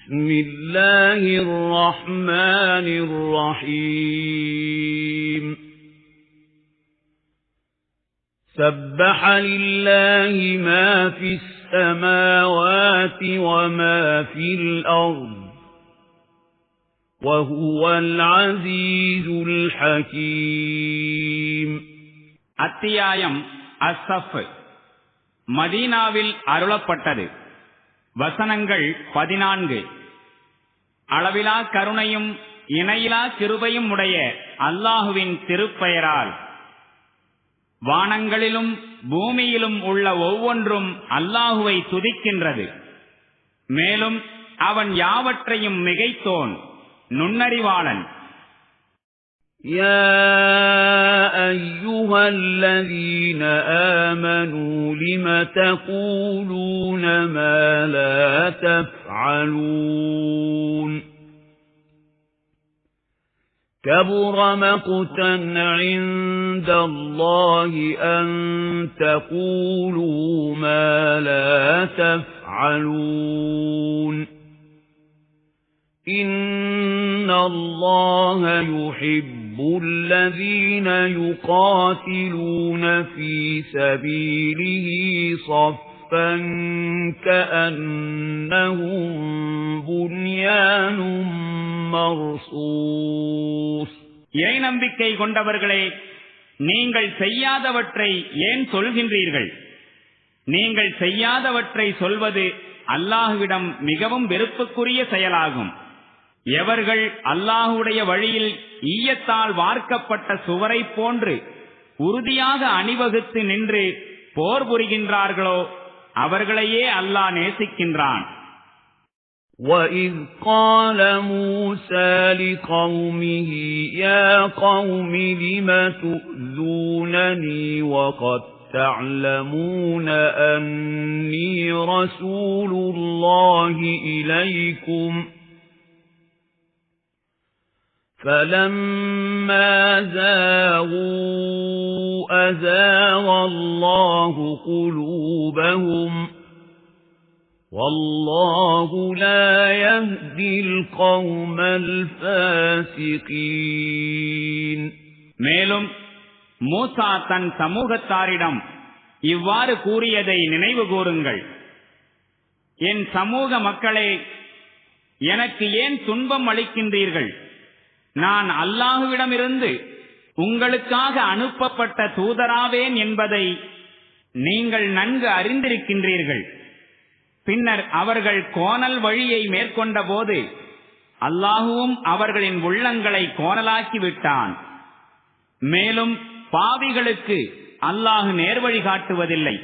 بسم الله الرحمن الرحيم سبح لله ما في السماوات وما في الأرض وهو العزيز الحكيم. அத்தியாயம் அஸ்ஸஃப். மதீனாவில் அருளப்பட்டது. வசனங்கள் 14. அளவிலா கருணையும் இணையிலா கிருபையும் உடைய அல்லாஹுவின் திருப்பெயரால். வானங்களிலும் பூமியிலும் உள்ள ஒவ்வொன்றும் அல்லாஹுவை துதிக்கின்றது. மேலும் அவன் யாவற்றையும் மிகைத்தோன், நுண்ணறிவாளன். يا أيها الذين آمنوا لم تقولون ما لا تفعلون كبر مقتا عند الله أن تقولوا ما لا تفعلون إن الله يحب الذين يقاتلون في سبيله صفا كأنهم بنيان مرصوص. ஏன் நம்பிக்கை கொண்டவர்களே, நீங்கள் செய்யாதவற்றை ஏன் சொல்கின்றீர்கள்? நீங்கள் செய்யாதவற்றை சொல்வது அல்லாஹுவிடம் மிகவும் வெறுப்புக்குரிய செயலாகும். எவர்கள் அல்லாஹுடைய வழியில் ஈயத்தால் வார்க்கப்பட்ட சுவரை போன்று உறுதியாக அணிவகுத்து நின்று போர் புரிகின்றார்களோ அவர்களையே அல்லாஹ் நேசிக்கின்றான். وَإِذْ قَالَ مُوسَى لِقَوْمِهِ يَا قَوْمِ لِمَ تُؤْذُونَنِي وَقَدْ تَعْلَمُونَ أَنِّي رَسُولُ اللَّهِ إِلَيْكُمْ فَلَمَّا زَاغُوا أَزَاغَ اللَّهُ قُلُوبَهُمْ وَاللَّهُ لَا يَهْدِي الْقَوْمَ الْفَاسِقِينَ. மேலும் மூசா தன் சமூகத்தாரிடம் இவ்வாறு கூறியதை நினைவு கூறுங்கள். என் சமூக மக்களே, எனக்கு ஏன் துன்பம் அளிக்கின்றீர்கள்? நான் அல்லாஹுவிடமிருந்து உங்களுக்காக அனுப்பப்பட்ட தூதராவேன் என்பதை நீங்கள் நன்கு அறிந்திருக்கின்றீர்கள். பின்னர் அவர்கள் கோணல் வழியை மேற்கொண்ட போது அல்லாஹுவும் அவர்களின் உள்ளங்களை கோணலாக்கி விட்டான். மேலும் பாவிகளுக்கு அல்லாஹ் நேர்வழி காட்டுவதில்லை.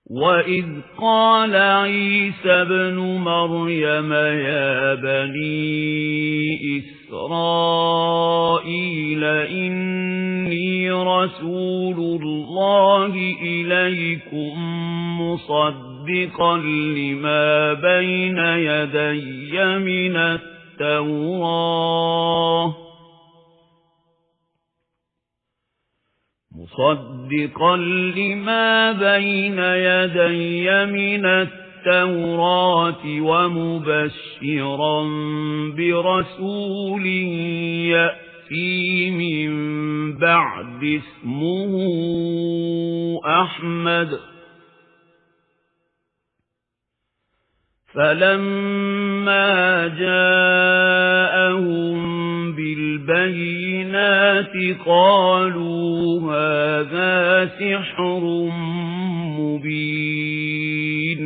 وَإِذْ قَالَ عِيسَى ابْنُ مَرْيَمَ يَا بَنِي إِسْرَائِيلَ إِنِّي رَسُولُ اللَّهِ إِلَيْكُمْ مُصَدِّقًا لِمَا بَيْنَ يَدَيَّ مِنَ التَّوْرَاةِ ومبشرا برسول يأتي من بعد اسمه أحمد فلما جاءهم بالبينات قالوا هذا سحر مبين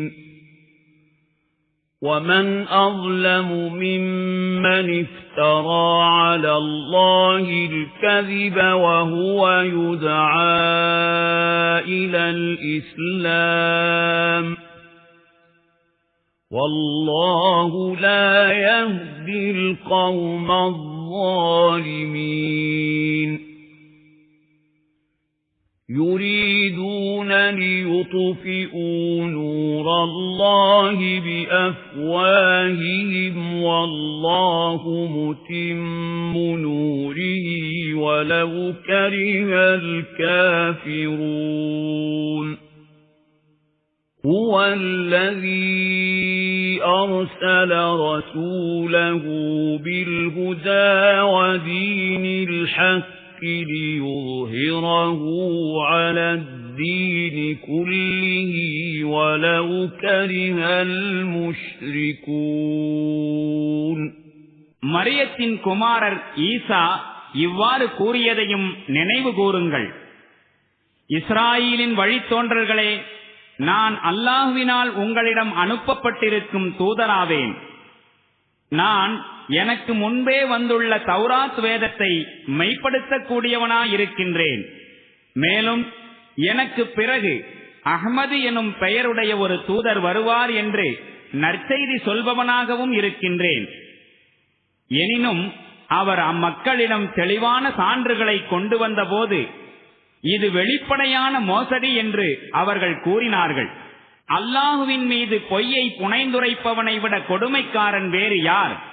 ومن أظلم ممن افترى على الله الكذب وهو يدعى إلى الإسلام والله لا يهدي القوم الظالمين. يريدون ليطفئوا نور الله بأفواههم والله متم نوره ولو كره الكافرون. هُوَ الَّذِي أَرْسَلَ رَسُولَهُ بِالْهُدَى وَدِينِ الْحَقِّ لِيُظْهِرَهُ عَلَى الدِّينِ كُلِّهِ وَلَوْ كَرِهَ الْمُشْرِكُونَ. மரியத்தின் குமாரர் ஈசா இவ்வாறு கூறியதையும் நினைவு கூறுங்கள். இஸ்ராயீலின் வழித்தோன்றல்களே, நான் அல்லாஹ்வினால் உங்களிடம் அனுப்பப்பட்டிருக்கும் தூதராவேன். நான் எனக்கு முன்பே வந்துள்ள தௌராத் வேதத்தை மெய்ப்படுத்தக்கூடியவனாயிருக்கின்றேன். மேலும் எனக்கு பிறகு அஹ்மது எனும் பெயருடைய ஒரு தூதர் வருவார் என்று நற்செய்தி சொல்பவனாகவும் இருக்கின்றேன். எனினும் அவர் அம்மக்களிடம் தெளிவான சான்றுகளை கொண்டு வந்தபோது இது வெளிப்படையான மோசடி என்று அவர்கள் கூறினார்கள். அல்லாஹுவின் மீது பொய்யை புனைந்துரைப்பவனை விட கொடுமைக்காரன் வேறு யார்?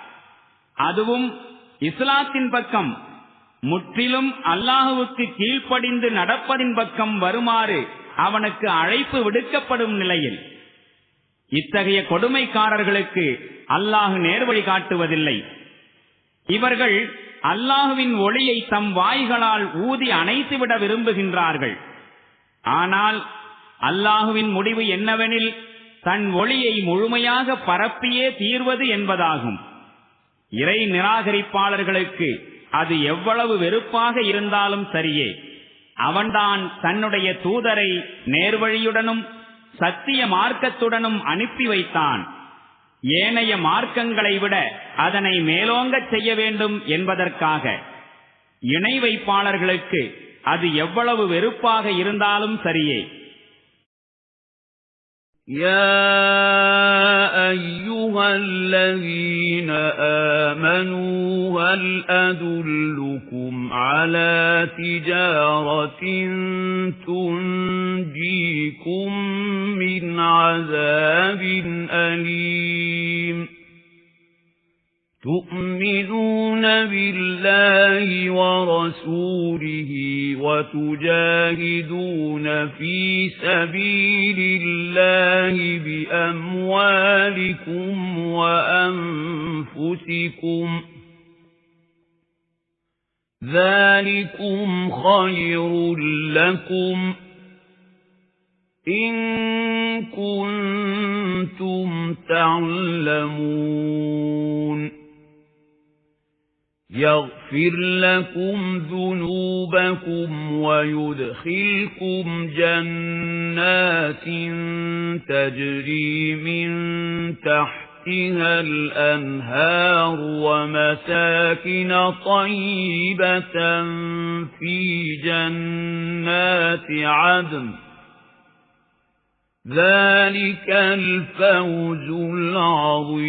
அதுவும் இஸ்லாத்தின் பக்கம் முற்றிலும் அல்லாஹுவுக்கு கீழ்ப்படிந்து நடப்பதின் பக்கம் வருமாறு அவனுக்கு அழைப்பு விடுக்கப்படும் நிலையில் இத்தகைய கொடுமைக்காரர்களுக்கு அல்லாஹு நேர்வழி காட்டுவதில்லை. இவர்கள் அல்லாஹுவின் ஒளியை தம் வாய்களால் ஊதி அணைத்துவிட விரும்புகின்றார்கள். ஆனால் அல்லாஹுவின் முடிவு என்னவெனில் தன் ஒளியை முழுமையாக பரப்பியே தீர்வது என்பதாகும். இறை நிராகரிப்பாளர்களுக்கு அது எவ்வளவு வெறுப்பாக இருந்தாலும் சரியே, அவன்தான் தன்னுடைய தூதரை நேர்வழியுடனும் சத்திய மார்க்கத்துடனும் அனுப்பி வைத்தான். ஏனைய மார்க்கங்களை விட அதனை மேலோங்கச் செய்ய வேண்டும் என்பதற்காக. இணை வைப்பாளர்களுக்கு அது எவ்வளவு வெறுப்பாக இருந்தாலும் சரியே. يَا أَيُّهَا الَّذِينَ آمَنُوا هَلْ أَدُلُّكُمْ عَلَى تِجَارَةٍ تُنْجِيكُمْ مِنْ عَذَابٍ أَلِيمٍ تُؤْمِنُونَ بِاللَّهِ وَرَسُولِهِ وَتُجَاهِدُونَ فِي سَبِيلِ اللَّهِ بِأَمْوَالِكُمْ وَأَنفُسِكُمْ ذَلِكُمْ خَيْرٌ لَكُمْ إِن كُنتُمْ تَعْلَمُونَ. يَغْفِرْ لَكُمْ ذُنُوبَكُمْ وَيُدْخِلْكُمْ جَنَّاتٍ تَجْرِي مِنْ تَحْتِهَا الْأَنْهَارُ وَمَسَاكِنَ طَيِّبَةً فِي جَنَّاتِ عَدْنٍ ذَلِكَ الْفَوْزُ الْعَظِيمُ.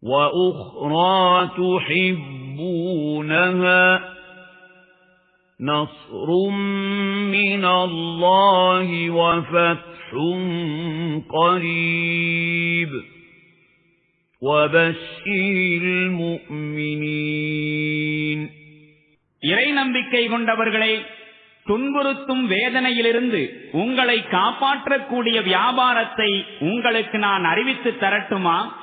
وَأُخْرَى تُحِبُّونَهَا نَصْرٌ مِّنَ اللَّهِ وَفَتْحٌ قَرِيبٌ وَبَشِّرِ الْمُؤْمِنِينَ. இறை நம்பிக்கை கொண்டவர்களே, துன்புறுத்தும் வேதனையிலிருந்து உங்களை காப்பாற்றக்கூடிய வியாபாரத்தை உங்களுக்கு நான் அறிவித்து தரட்டுமா?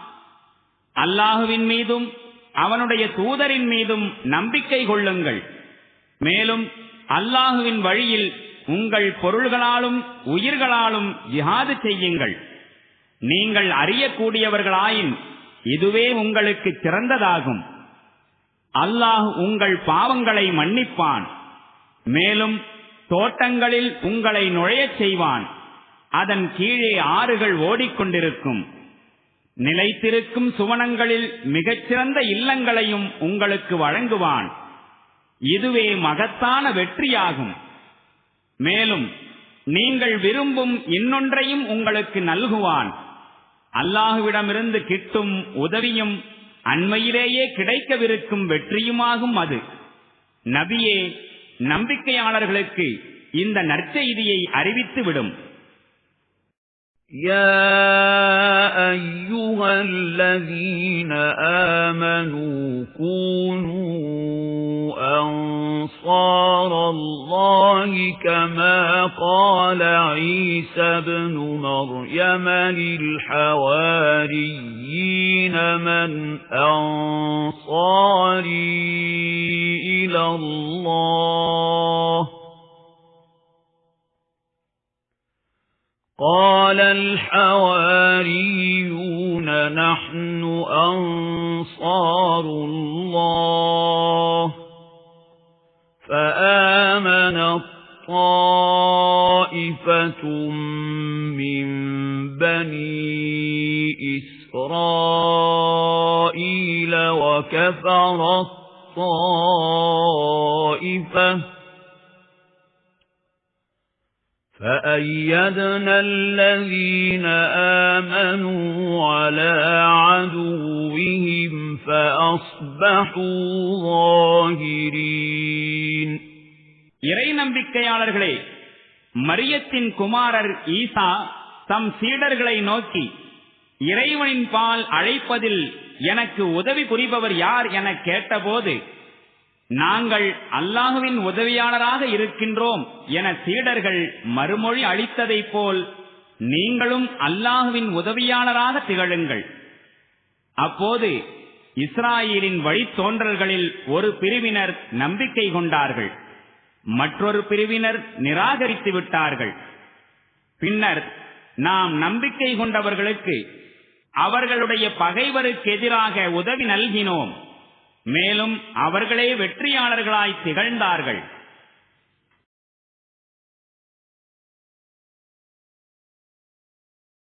அல்லாஹுவின் மீதும் அவனுடைய தூதரின் மீதும் நம்பிக்கை கொள்ளுங்கள். மேலும் அல்லாஹுவின் வழியில் உங்கள் பொருள்களாலும் உயிர்களாலும் ஜிஹாது செய்யுங்கள். நீங்கள் அறியக்கூடியவர்களாயின் இதுவே உங்களுக்கு சிறந்ததாகும். அல்லாஹ் உங்கள் பாவங்களை மன்னிப்பான். மேலும் தோட்டங்களில் உங்களை நுழையச் செய்வான். அதன் கீழே ஆறுகள் ஓடிக்கொண்டிருக்கும். நிலைத்திருக்கும் சுவனங்களில் மிகச்சிறந்த இல்லங்களையும் உங்களுக்கு வழங்குவான். இதுவே மகத்தான வெற்றியாகும். மேலும் நீங்கள் விரும்பும் இன்னொன்றையும் உங்களுக்கு நல்குவான். அல்லாஹுவிடமிருந்து கிட்டும் உதவியும் அண்மையிலேயே கிடைக்கவிருக்கும் வெற்றியுமாகும் அது. நபியே, நம்பிக்கையாளர்களுக்கு இந்த நற்செய்தியை அறிவித்துவிடும். يَا أَيُّهَا الَّذِينَ آمَنُوا كُونُوا أَنصَارَ اللَّهِ كَمَا قَالَ عِيسَى ابْنُ مَرْيَمَ لِلْحَوَارِيِّينَ مَنْ أَنصَارِي إِلَى اللَّهِ قَالَ الْحَوَارِيُّونَ نَحْنُ أَنصَارُ اللَّهِ فَآمَنَت طَّائِفَةٌ مِّن بَنِي إِسْرَائِيلَ وَكَفَرَت طَّائِفَةٌ فَأَيَّدْنَا الَّذِينَ آمَنُوا عَلَى عَدُوِّهِمْ فَأَصْبَحُوا ظَاهِرِينَ. இறை நம்பிக்கையாளர்களே, மரியத்தின் குமாரர் ஈசா தம் சீடர்களை நோக்கி, இறைவனின் பால் அழைப்பதில் எனக்கு உதவி புரிபவர் யார் என கேட்டபோது, நாங்கள் அல்லாஹுவின் உதவியாளராக இருக்கின்றோம் என சீடர்கள் மறுமொழி அளித்ததைப் போல் நீங்களும் அல்லாஹுவின் உதவியாளராக திகழுங்கள். அப்போது இஸ்ராயேலின் வழித்தோன்றல்களில் ஒரு பிரிவினர் நம்பிக்கை கொண்டார்கள், மற்றொரு பிரிவினர் நிராகரித்து விட்டார்கள். பின்னர் நாம் நம்பிக்கை கொண்டவர்களுக்கு அவர்களுடைய பகைவருக்கு எதிராக உதவி நல்கினோம், மேலும் அவர்களே வெற்றியாளர்களாய் திகழ்ந்தார்கள்.